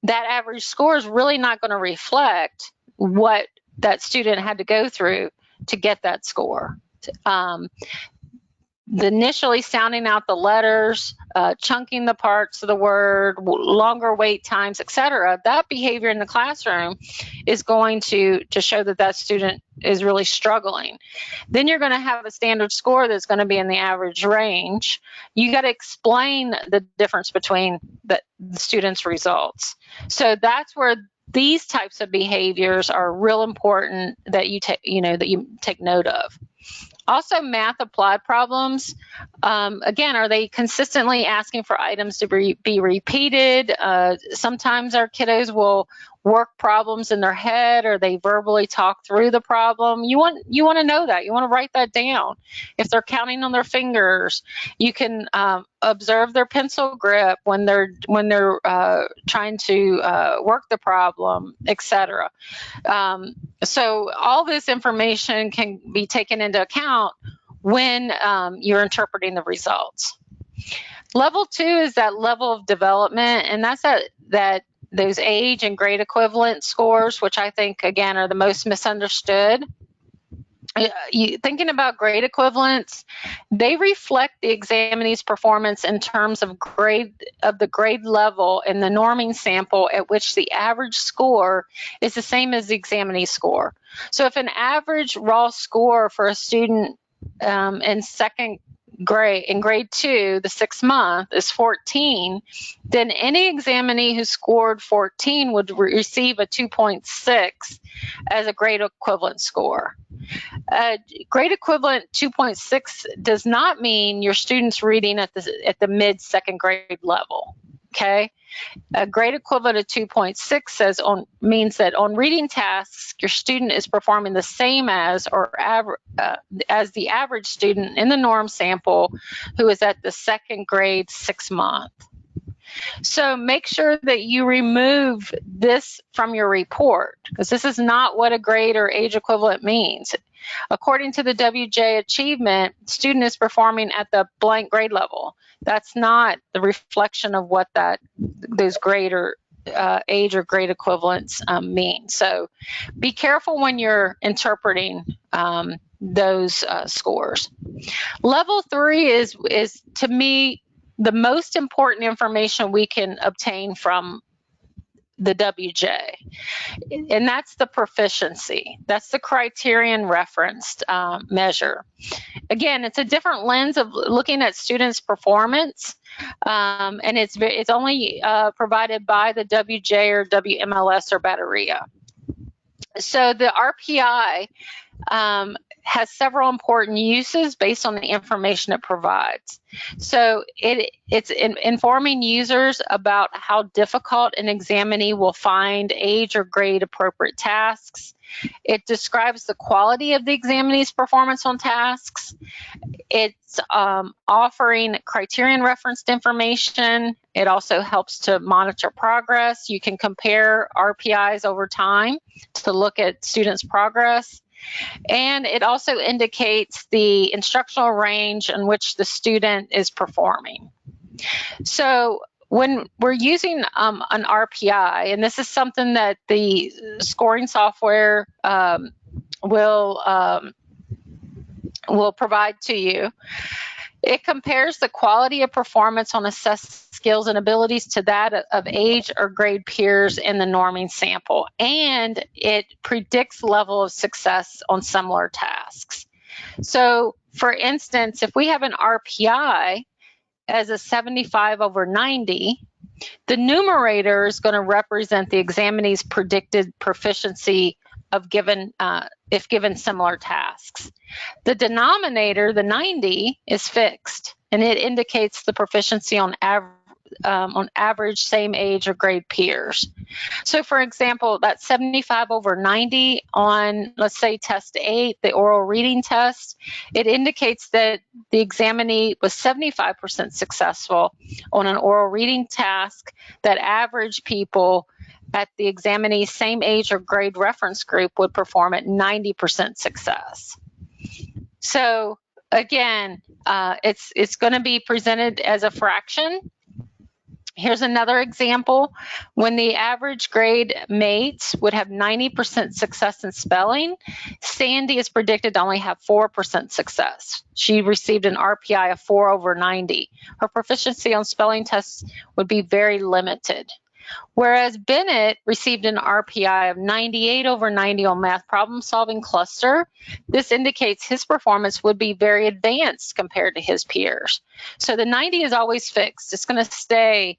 that average score is really not going to reflect what that student had to go through to get that score. The initially sounding out the letters, chunking the parts of the word, longer wait times, etc. That behavior in the classroom is going to show that that student is really struggling. Then you're going to have a standard score that's going to be in the average range. You got to explain the difference between the student's results. So that's where these types of behaviors are real important that you take note of. Also, math applied problems. Again, are they consistently asking for items to be repeated? Sometimes our kiddos will work problems in their head, or they verbally talk through the problem. You want to know that. You want to write that down. If they're counting on their fingers, you can observe their pencil grip when they're trying to work the problem, etc. So all this information can be taken into account when you're interpreting the results. Level 2 is that level of development, and that's those age and grade equivalent scores, which I think, again, are the most misunderstood. thinking about grade equivalents, they reflect the examinee's performance in terms of the grade level in the norming sample at which the average score is the same as the examinee's score. So if an average raw score for a student in second grade, in grade 2, the 6th month, is 14, then any examinee who scored 14 would receive a 2.6 as a grade equivalent score. Grade equivalent 2.6 does not mean your student's reading at the mid second grade level. Okay, a grade equivalent of 2.6 means that on reading tasks, your student is performing the same as as the average student in the norm sample who is at the second grade 6th month. So make sure that you remove this from your report, because this is not what a grade or age equivalent means. According to the WJ achievement, student is performing at the blank grade level. That's not the reflection of what those grade or age or grade equivalents mean. So be careful when you're interpreting those scores. Level 3 is to me the most important information we can obtain from the WJ, and that's the proficiency. That's the criterion referenced measure. Again, it's a different lens of looking at students' performance, and it's only provided by the WJ or WMLS or Batteria. So the RPI has several important uses based on the information it provides. So it's informing users about how difficult an examinee will find age or grade appropriate tasks. It describes the quality of the examinee's performance on tasks. It's offering criterion referenced information. It also helps to monitor progress. You can compare RPIs over time to look at students' progress. And it also indicates the instructional range in which the student is performing. So when we're using an RPI, and this is something that the scoring software will provide to you, it compares the quality of performance on assessed skills and abilities to that of age or grade peers in the norming sample, and it predicts level of success on similar tasks. So, for instance, if we have an RPI as a 75/90, the numerator is going to represent the examinee's predicted proficiency of if given similar tasks. The denominator, the 90, is fixed, and it indicates the proficiency on average same age or grade peers. So for example, that 75/90 on, let's say, test 8, the oral reading test, it indicates that the examinee was 75% successful on an oral reading task that average people at the examinee's same age or grade reference group would perform at 90% success. So again, it's going to be presented as a fraction. Here's another example. When the average grade mates would have 90% success in spelling, Sandy is predicted to only have 4% success. She received an RPI of 4/90. Her proficiency on spelling tests would be very limited. Whereas Bennett received an RPI of 98/90 on math problem solving cluster, this indicates his performance would be very advanced compared to his peers. So the 90 is always fixed. It's going to stay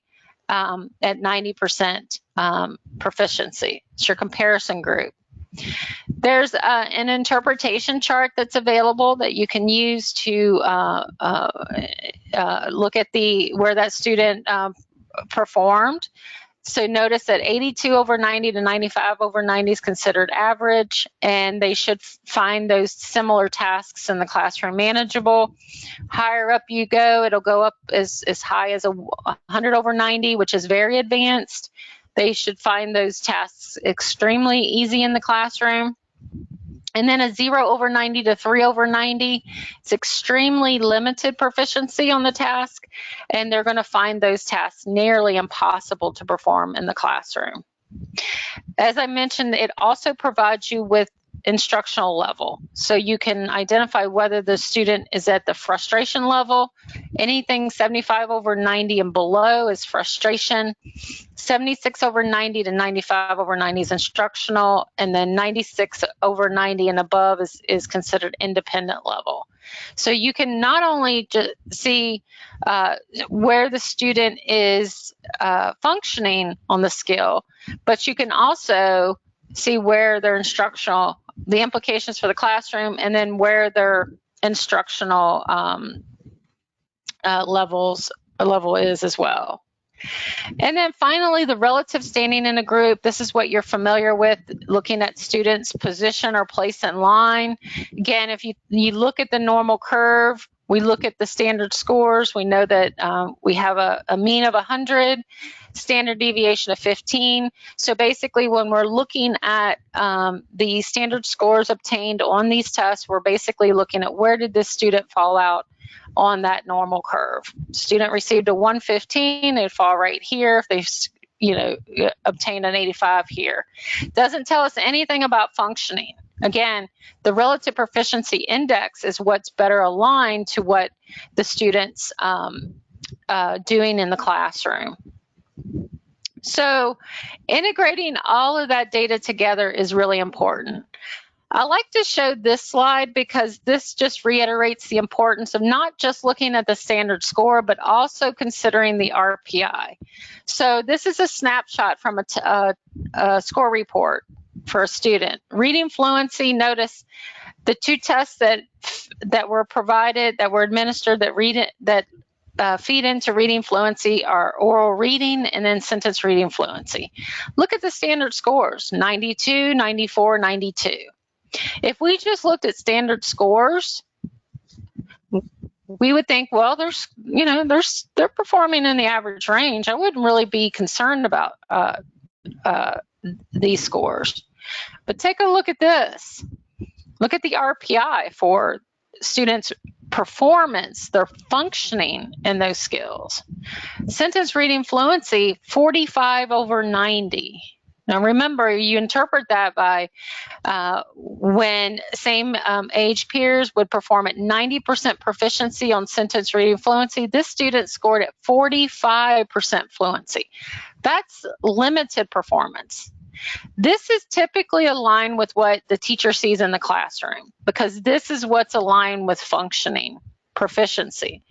at 90% proficiency. It's your comparison group. There's an interpretation chart that's available that you can use to look at where that student performed. So notice that 82/90 to 95/90 is considered average, and they should find those similar tasks in the classroom manageable. Higher up you go, it'll go up as high as 100/90, which is very advanced. They should find those tasks extremely easy in the classroom. And then a 0/90 to 3/90, it's extremely limited proficiency on the task, and they're going to find those tasks nearly impossible to perform in the classroom. As I mentioned, it also provides you with instructional level. So you can identify whether the student is at the frustration level. Anything 75 over 90 and below is frustration. 76 over 90 to 95 over 90 is instructional, and then 96 over 90 and above is considered independent level. So you can not only just see where the student is functioning on the scale, but you can also see where their instructional, the implications for the classroom, and then where their instructional level is as well. And then finally, the relative standing in a group. This is what you're familiar with, looking at students' position or place in line. Again, if you look at the normal curve, we look at the standard scores. We know that we have a mean of 100, standard deviation of 15. So basically, when we're looking at the standard scores obtained on these tests, we're basically looking at where did this student fall out on that normal curve. Student received a 115, they'd fall right here. If they obtained an 85 here. Doesn't tell us anything about functioning. Again, the relative proficiency index is what's better aligned to what the student's doing in the classroom. So integrating all of that data together is really important. I like to show this slide because this just reiterates the importance of not just looking at the standard score, but also considering the RPI. So this is a snapshot from a score report for a student. Reading fluency, notice the two tests that were provided, that were administered, that feed into reading fluency are oral reading and then sentence reading fluency. Look at the standard scores, 92, 94, 92. If we just looked at standard scores, we would think, well, they're performing in the average range. I wouldn't really be concerned about these scores. But take a look at this. Look at the RPI for students' performance, their functioning in those skills. Sentence reading fluency, 45 over 90. Now remember, you interpret that by when same age peers would perform at 90% proficiency on sentence reading fluency, this student scored at 45% fluency. That's limited performance. This is typically aligned with what the teacher sees in the classroom because this is what's aligned with functioning, proficiency.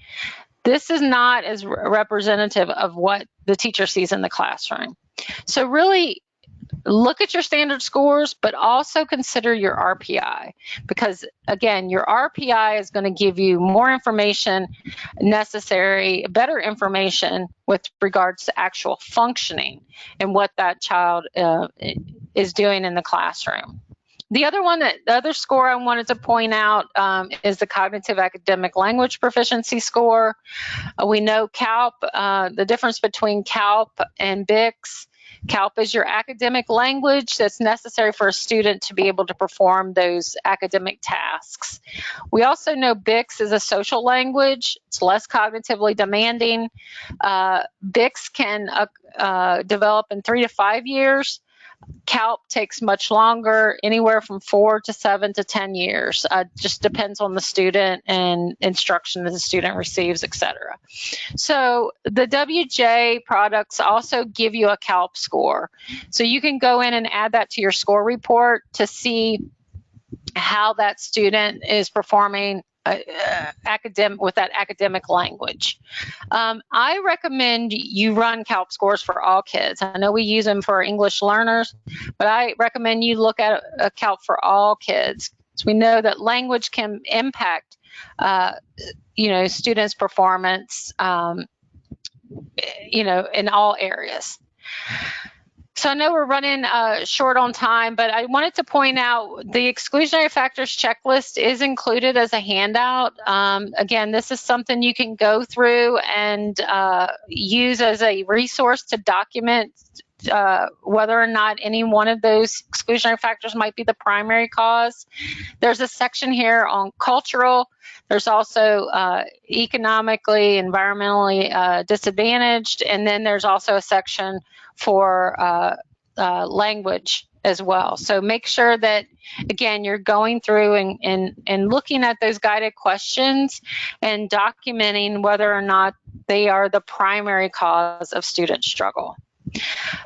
This is not as representative of what the teacher sees in the classroom. So really, look at your standard scores, but also consider your RPI because, again, your RPI is going to give you more information necessary, better information with regards to actual functioning and what that child is doing in the classroom. The other score I wanted to point out is the Cognitive Academic Language Proficiency Score. We know CALP, the difference between CALP and BICS. CALP is your academic language that's necessary for a student to be able to perform those academic tasks. We also know BICS is a social language. It's less cognitively demanding. BICS can develop in 3 to 5 years. CALP takes much longer, anywhere from 4 to 7 to 10 years. Just depends on the student and instruction that the student receives, etc. So the WJ products also give you a CALP score. So you can go in and add that to your score report to see how that student is performing with that academic language. I recommend you run CALP scores for all kids. I know we use them for English learners, but I recommend you look at a CALP for all kids. So we know that language can impact, students' performance, in all areas. So I know we're running short on time, but I wanted to point out the exclusionary factors checklist is included as a handout. Again, this is something you can go through and use as a resource to document whether or not any one of those exclusionary factors might be the primary cause. There's a section here on cultural. There's also economically, environmentally disadvantaged, and then there's also a section for language as well. So make sure that, again, you're going through and looking at those guided questions and documenting whether or not they are the primary cause of student struggle.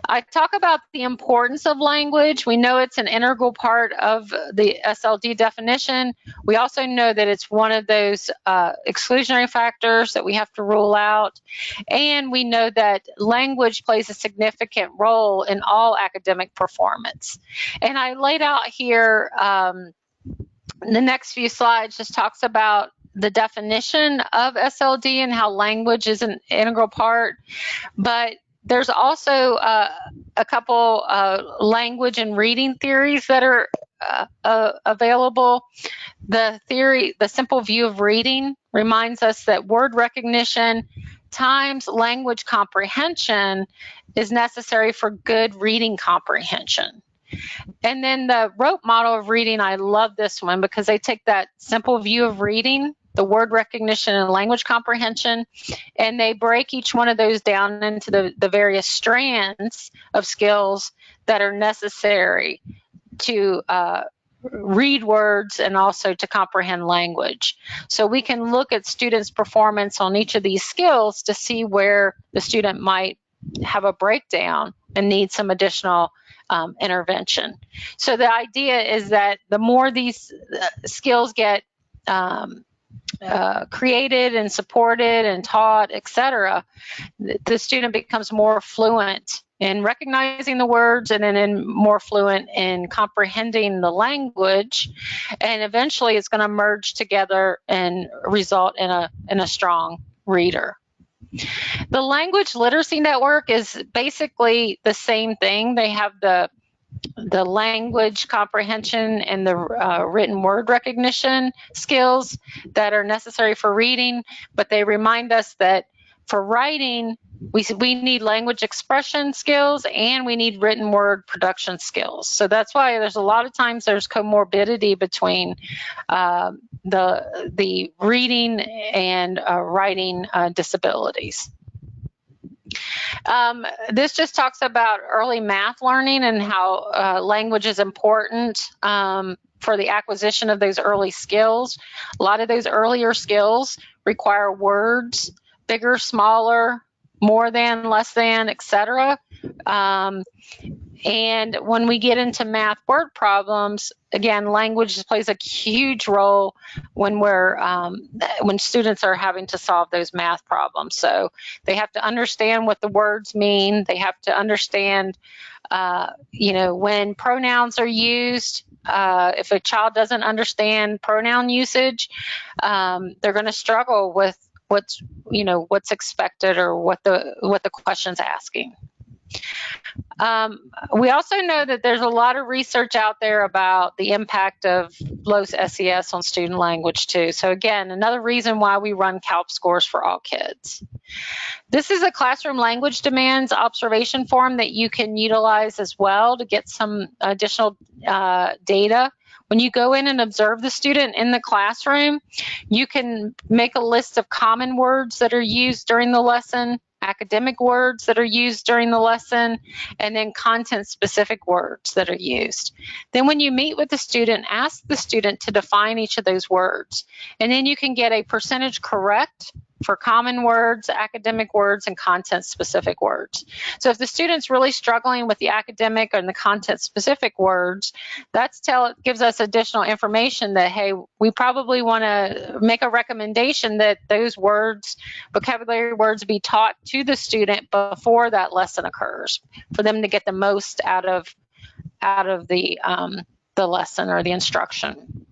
I talk about the importance of language. We know it's an integral part of the SLD definition. We also know that it's one of those exclusionary factors that we have to rule out. And we know that language plays a significant role in all academic performance. And I laid out here, the next few slides just talks about the definition of SLD and how language is an integral part. But there's also a couple language and reading theories that are available. The simple view of reading reminds us that word recognition times language comprehension is necessary for good reading comprehension. And then the rote model of reading, I love this one because they take that simple view of reading, the word recognition and language comprehension, and they break each one of those down into the various strands of skills that are necessary to read words and also to comprehend language. So we can look at students' performance on each of these skills to see where the student might have a breakdown and need some additional intervention. So the idea is that the more these skills get created and supported and taught, etc., the student becomes more fluent in recognizing the words and then more fluent in comprehending the language, and eventually it's going to merge together and result in a strong reader. The Language Literacy Network is basically the same thing. They have the language comprehension and the written word recognition skills that are necessary for reading, but they remind us that for writing, we need language expression skills and we need written word production skills. So that's why there's a lot of times there's comorbidity between the reading and writing disabilities. This just talks about early math learning and how language is important for the acquisition of those early skills. A lot of those earlier skills require words, bigger, smaller, more than, less than, etc. And when we get into math word problems, again, language plays a huge role when when students are having to solve those math problems. So they have to understand what the words mean. They have to understand, when pronouns are used. If a child doesn't understand pronoun usage, they're going to struggle with what's expected or what the question's asking. We also know that there's a lot of research out there about the impact of low SES on student language too. So again, another reason why we run CALP scores for all kids. This is a classroom language demands observation form that you can utilize as well to get some additional data. When you go in and observe the student in the classroom, you can make a list of common words that are used during the lesson, academic words that are used during the lesson, and then content-specific words that are used. Then when you meet with the student, ask the student to define each of those words, and then you can get a percentage correct for common words, academic words, and content-specific words. So if the student's really struggling with the academic and the content-specific words, gives us additional information that, hey, we probably want to make a recommendation that those words, vocabulary words, be taught to the student before that lesson occurs for them to get the most out of the lesson or the instruction.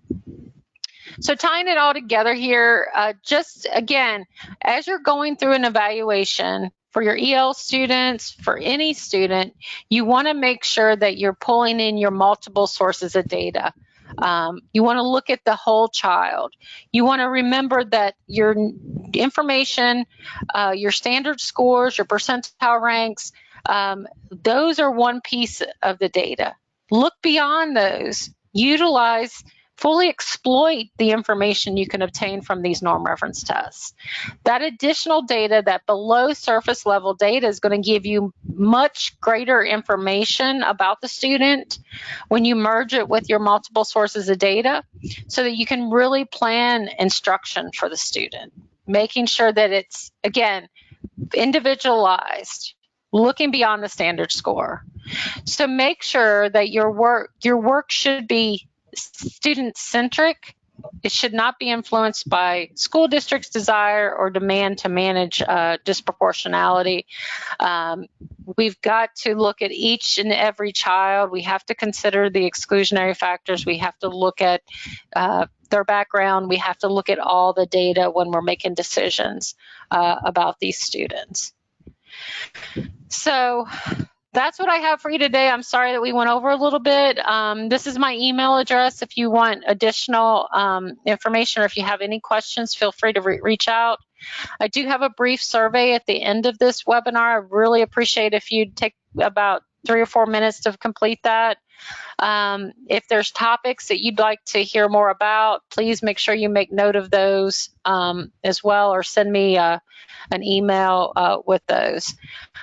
So tying it all together here, just again, as you're going through an evaluation for your EL students, for any student, you want to make sure that you're pulling in your multiple sources of data. You want to look at the whole child. You want to remember that your information, your standard scores, your percentile ranks, those are one piece of the data. Look beyond those. Utilize fully exploit the information you can obtain from these norm reference tests. That additional data, that below surface level data, is going to give you much greater information about the student when you merge it with your multiple sources of data, so that you can really plan instruction for the student, making sure that it's, again, individualized, looking beyond the standard score. So make sure that your work should be student-centric. It should not be influenced by school district's desire or demand to manage disproportionality. We've got to look at each and every child. We have to consider the exclusionary factors. We have to look at their background. We have to look at all the data when we're making decisions about these students. So that's what I have for you today. I'm sorry that we went over a little bit. This is my email address. If you want additional information, or if you have any questions, feel free to reach out. I do have a brief survey at the end of this webinar. I really appreciate if you'd take about 3 or 4 minutes to complete that. If there's topics that you'd like to hear more about, please make sure you make note of those as well, or send me an email with those.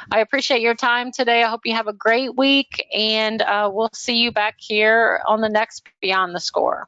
I appreciate your time today. I hope you have a great week, and we'll see you back here on the next Beyond the Score.